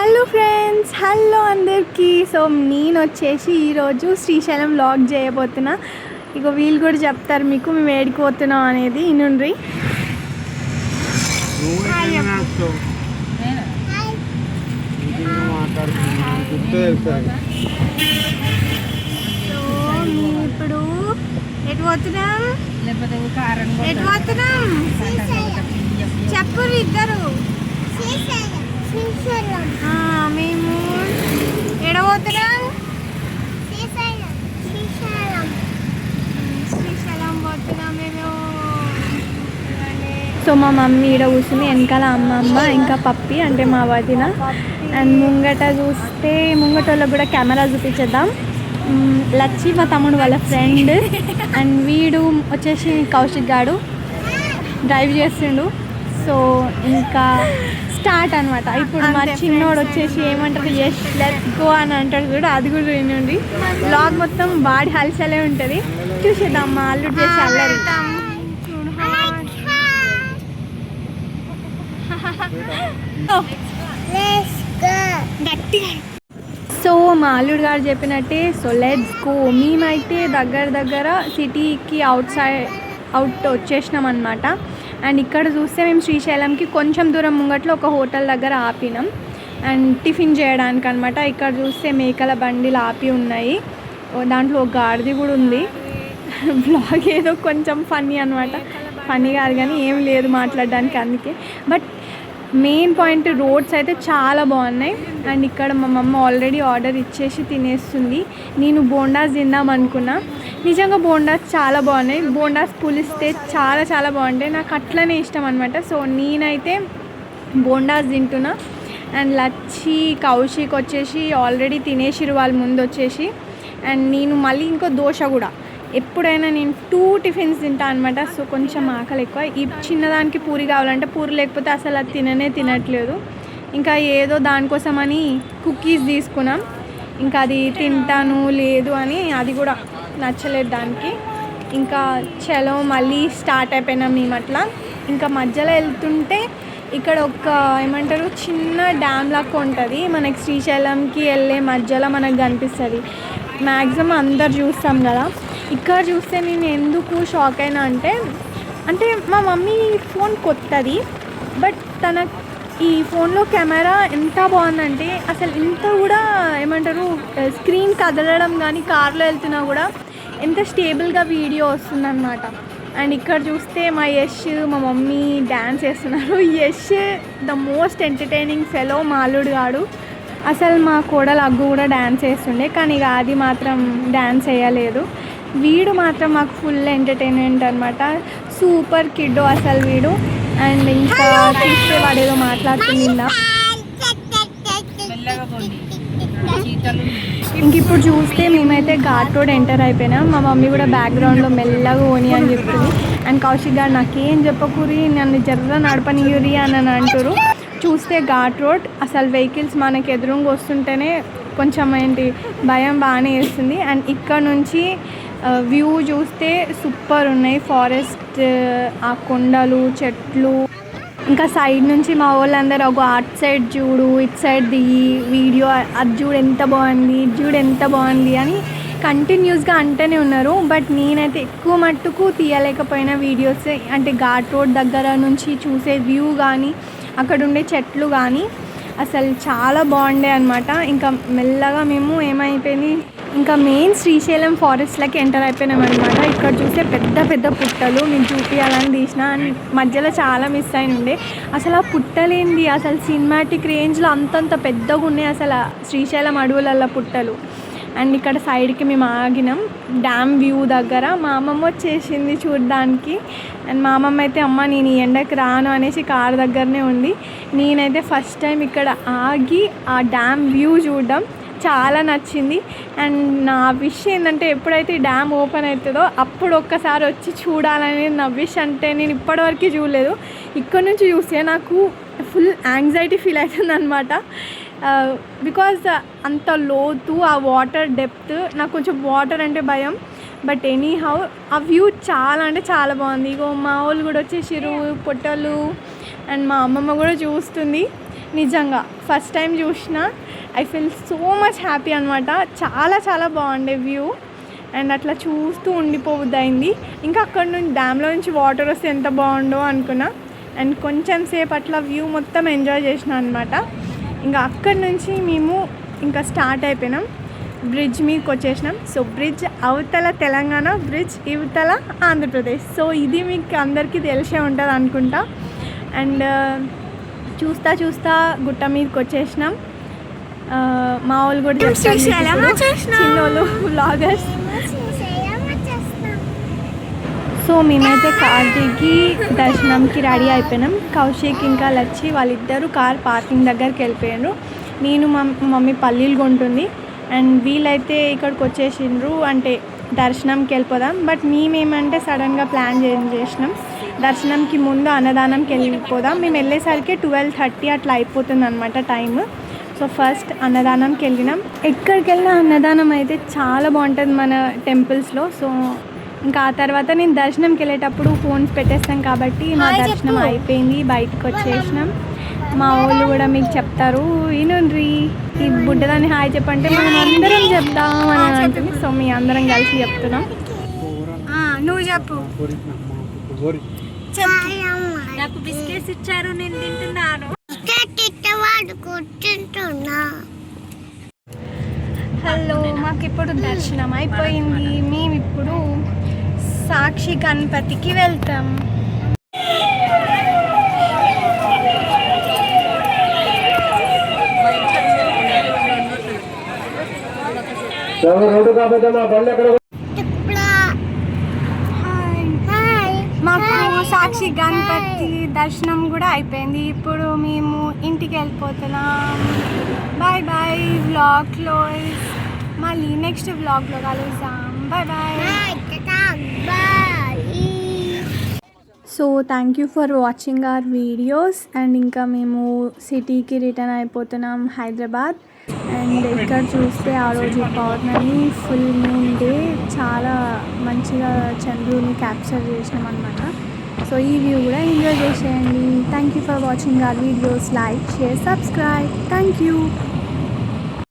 Hello friends, hello అందరికీ. So నేను వచ్చేసి ఈరోజు శ్రీశైలం వ్లాగ్ చేయబోతున్నా. ఇక వీళ్ళు కూడా చెప్తారు మీకు మేము ఏడిపోతున్నాం అనేది. ఇనుండ్రి. సో ఇప్పుడు ఎటు పోతున్నాం? ఎటు పోతున్నాం చెప్పు ఇద్దరు. మేము ఎడబోతున్నాం? శ్రీశైలం పోతున్నాం మేము. సో మా మమ్మీ ఈడ కూర్చుని, వెనకాల అమ్మమ్మ ఇంకా పప్పి అంటే మా వదిన. అండ్ ముంగట చూస్తే ముంగటోళ్ళకి కూడా కెమెరా చూపించేద్దాం. లచ్చి మా తమ్ముడు వాళ్ళ ఫ్రెండ్. అండ్ వీడు వచ్చేసి కౌశిక్ గాడు డ్రైవ్ చేస్తుండు. సో ఇంకా స్టార్ట్ అనమాట. ఇప్పుడు మా చిన్నోడు వచ్చేసి ఏమంటారు, ఎస్ లెట్స్ గో అని అంటాడు కూడా. అది కూడా వినండి. బ్లాగ్ మొత్తం బాడీ హల్చలే ఉంటుంది. చూసేద్దాం మా అల్లుడు చేసి అల్లరి. సో మా అల్లుడు గారు చెప్పినట్టే సో లెట్స్ గో. మేమైతే దగ్గర సిటీకి అవుట్ వచ్చేసినాం అనమాట. అండ్ ఇక్కడ చూస్తే మేము శ్రీశైలంకి కొంచెం దూరం ముంగట్లో ఒక హోటల్ దగ్గర ఆపినాం అండ్ టిఫిన్ చేయడానికి అనమాట. ఇక్కడ చూస్తే మేకల బండిలు ఆపి ఉన్నాయి. దాంట్లో ఒక గాడిది కూడా ఉంది. బ్లాగ్ ఏదో కొంచెం ఫన్నీ అనమాట. ఫన్నీ కాదు కానీ ఏం లేదు మాట్లాడడానికి, అందుకే. బట్ మెయిన్ పాయింట్ రోడ్స్ అయితే చాలా బాగున్నాయి. అండ్ ఇక్కడ మా మమ్మ ఆల్రెడీ ఆర్డర్ ఇచ్చేసి తినేస్తుంది. నేను బోండాస్ తిందాం అనుకున్నా. నిజంగా బోండాస్ చాలా బాగున్నాయి. బోండాస్ పులిస్తే చాలా బాగుంటాయి. నాకు అట్లనే ఇష్టం అనమాట. సో నేనైతే బోండాస్ తింటున్నా. అండ్ లచ్చి కౌశిక్ వచ్చేసి ఆల్రెడీ తినేసిరు వాళ్ళు ముందు వచ్చేసి. అండ్ నేను మళ్ళీ ఇంకో దోశ కూడా. ఎప్పుడైనా నేను 2 టిఫిన్స్ తింటా అనమాట. సో కొంచెం ఆకలి ఎక్కువ. ఈ చిన్నదానికి పూరి కావాలంటే పూరి లేకపోతే అసలు అది తినట్లేదు. ఇంకా ఏదో దానికోసమని కుకీస్ తీసుకున్నాం. ఇంకా అది తింటాను లేదు అని అది కూడా నచ్చలేదు దానికి. ఇంకా చలో మళ్ళీ స్టార్ట్ అయిపోయినాం మేము అట్లా. ఇంకా మధ్యలో వెళ్తుంటే ఇక్కడ ఒక ఏమంటారు చిన్న డ్యామ్ లాగా ఉంటుంది. మనకి శ్రీశైలంకి వెళ్ళే మధ్యలో మనకు కనిపిస్తుంది. మ్యాక్సిమం అందరు చూస్తాం కదా. ఇక్కడ చూస్తే నేను ఎందుకు షాక్ అయినా అంటే మా మమ్మీ ఫోన్ కొత్తది. బట్ తన ఈ ఫోన్లో కెమెరా ఎంత బాగుందంటే అసలు ఇంత కూడా ఏమంటారు స్క్రీన్ కదలడం కానీ కార్లో వెళ్తున్నా కూడా ఎంత స్టేబుల్గా వీడియో వస్తుందన్నమాట. అండ్ ఇక్కడ చూస్తే మా యష్ మా మమ్మీ డ్యాన్స్ చేస్తున్నారు. Yash the most entertaining fellow. మా అల్లుడు గాడు అసలు మా కోడలు అగ్గు కూడా డ్యాన్స్ చేస్తుండే, కానీ ఇక అది మాత్రం డ్యాన్స్ వేయలేదు. వీడు మాత్రం మాకు ఫుల్ ఎంటర్టైన్మెంట్ అనమాట. సూపర్ కిడ్డో అసలు వీడు. అండ్ ఇంకా చూస్తే వాడు ఏదో మాట్లాడుతుందా. ఇంక ఇప్పుడు చూస్తే మేమైతే ఘాట్ రోడ్ ఎంటర్ అయిపోయినాం. మా మమ్మీ కూడా బ్యాక్గ్రౌండ్లో మెల్లగా ఓని అని చెప్తుంది. అండ్ కౌశిక్ గారు నాకేం చెప్పకూరి, నన్ను జర్ర నడపనియురి అని అంటారు. చూస్తే ఘాట్ రోడ్ అసలు వెహికల్స్ మనకి ఎదురుగా వస్తుంటేనే కొంచెం భయం బాగానే వేస్తుంది. అండ్ ఇక్కడ నుంచి వ్యూ చూస్తే సూపర్ ఉన్నాయి. ఫారెస్ట్, ఆ కొండలు, చెట్లు. ఇంకా సైడ్ నుంచి మా వాళ్ళందరూ ఒక అటు సైడ్ చూడు, ఇటు సైడ్ దిగి వీడియో, అది చూడు ఎంత బాగుంది, ఇది చూడు ఎంత బాగుంది అని కంటిన్యూస్గా అంటూనే ఉన్నారు. బట్ నేనైతే ఎక్కువ మట్టుకు తీయలేకపోయినా వీడియోస్. అంటే ఘాట్ రోడ్ దగ్గర నుంచి చూసే వ్యూ కానీ అక్కడ ఉండే చెట్లు కానీ అసలు చాలా బాగుండే అనమాట. ఇంకా మెల్లగా మేము ఏమైపోయింది, ఇంకా మెయిన్ శ్రీశైలం ఫారెస్ట్లకి ఎంటర్ అయిపోయినాం అనమాట. ఇక్కడ చూస్తే పెద్ద పుట్టలు మీకు చూపించాలని తీసిన. మధ్యలో చాలా మిస్ అయిన ఉండే. అసలు ఆ పుట్టలేంది అసలు సినిమాటిక్ రేంజ్లో అంతంత పెద్దగా ఉన్నాయి అసలు శ్రీశైలం అడవులల్లో పుట్టలు. అండ్ ఇక్కడ సైడ్కి మేము ఆగినాం డ్యామ్ వ్యూ దగ్గర. మా అమ్మమ్మ వచ్చేసింది చూడడానికి. అండ్ మా అమ్మమ్మ అయితే అమ్మ నేను ఈ ఎండకి రాను అనేసి కార్ దగ్గరనే ఉంది. నేనైతే ఫస్ట్ టైం ఇక్కడ ఆగి ఆ డ్యామ్ వ్యూ చూడడం చాలా నచ్చింది. అండ్ నా విష్ ఏంటంటే ఎప్పుడైతే ఈ డ్యామ్ ఓపెన్ అవుతుందో అప్పుడు ఒక్కసారి వచ్చి చూడాలనేది నా విష్. అంటే నేను ఇప్పటివరకు చూడలేదు. ఇక్కడ నుంచి చూస్తే నాకు ఫుల్ యాంగ్జైటీ ఫీల్ అవుతుంది అనమాట. బికాజ్ అంత లోతు, ఆ వాటర్ డెప్త్, నాకు కొంచెం వాటర్ అంటే భయం. బట్ ఎనీ హౌ ఆ వ్యూ చాలా అంటే చాలా బాగుంది. ఇగో మా వాళ్ళు కూడా వచ్చేసిరు పొట్టలు. అండ్ మా అమ్మమ్మ కూడా చూస్తుంది. నిజంగా ఫస్ట్ టైం చూసిన. I feel so much happy అనమాట. చాలా చాలా బాగుండే వ్యూ అండ్ అట్లా చూస్తూ ఉండిపోవద్దు అయింది. ఇంకా అక్కడ నుంచి డ్యామ్లో నుంచి వాటర్ వస్తే ఎంత బాగుండో అనుకున్నా. అండ్ కొంచెం సేపు అట్లా వ్యూ మొత్తం ఎంజాయ్ చేసిన అనమాట. ఇంకా అక్కడి నుంచి మేము ఇంకా స్టార్ట్ అయిపోయినాం, బ్రిడ్జ్ మీదకి వచ్చేసినాం. సో బ్రిడ్జ్ అవతల తెలంగాణ, బ్రిడ్జ్ ఇవతల ఆంధ్రప్రదేశ్. సో ఇది మీకు అందరికీ తెలిసే ఉంటుంది అనుకుంటా. అండ్ చూస్తా చూస్తా గుట్ట మీదకి వచ్చేసినాం. మా వాళ్ళు కూడా చెప్తారు, చిన్నోళ్ళు వ్లాగర్స్. సో మేమైతే కార్ దిగి దర్శనంకి రెడీ అయిపోయినాం. కౌశిక్ ఇంకా లచ్చి వాళ్ళిద్దరూ కార్ పార్కింగ్ దగ్గరికి వెళ్ళిపోయారు. నేను మా మమ్మీ పల్లీలు కొంటుంది అండ్ వీళ్ళైతే ఇక్కడికి వచ్చేసిండ్రు, అంటే దర్శనంకి వెళ్ళిపోదాం. బట్ మేమేమంటే సడన్గా ప్లాన్ చేసినాం, దర్శనంకి ముందు అన్నదానంకి వెళ్ళిపోదాం. మేము వెళ్ళేసరికి 12:30 అట్లా అయిపోతుంది అనమాట టైం. సో ఫస్ట్ అన్నదానంకి వెళ్ళినాం. ఎక్కడికి వెళ్ళినా అన్నదానం అయితే చాలా బాగుంటుంది మన టెంపుల్స్లో. సో ఇంకా ఆ తర్వాత నేను దర్శనంకి వెళ్ళేటప్పుడు ఫోన్స్ పెట్టేస్తాం కాబట్టి మా దర్శనం అయిపోయింది, బయటకు వచ్చేసినాం. మా వాళ్ళు కూడా మీకు చెప్తారు, ఈయనుండ్రి ఈ బుడ్డదాన్ని హాయ్ చెప్పంటే మనం అందరం చెప్తాం అని అంటుంది. సో మీ అందరం కలిసి చెప్తున్నాం. నువ్వు చెప్పు. నాకు బిస్కెట్స్ ఇచ్చారు, నేను తింటున్నాను. హలో, మాకు ఇప్పుడు దర్శనం అయిపోయింది. మేము ఇప్పుడు సాక్షి గణపతికి వెళ్తాం. మాకు సాక్షి గణపతి దర్శనం కూడా అయిపోయింది. ఇప్పుడు మేము ఇంటికి వెళ్ళిపోతున్నాం. Bye bye. వ్లాగ్లో మళ్ళీ నెక్స్ట్ వ్లాగ్లో కలుస్తాం. Bye bye. So thank you for watching our videos. And ఇంకా మేము సిటీకి రిటర్న్ అయిపోతున్నాం, హైదరాబాద్. అండ్ ఇక్కడ చూస్తే ఆ రోజు పౌర్ణమి, ఫుల్ మూన్ డే, చాలా మంచిగా చంద్రుని క్యాప్చర్ చేసినాం అనమాట. సో ఈ వ్యూ కూడా ఎంజాయ్ చేసేయండి. Thank you for watching our videos. Like, share, subscribe. Thank you.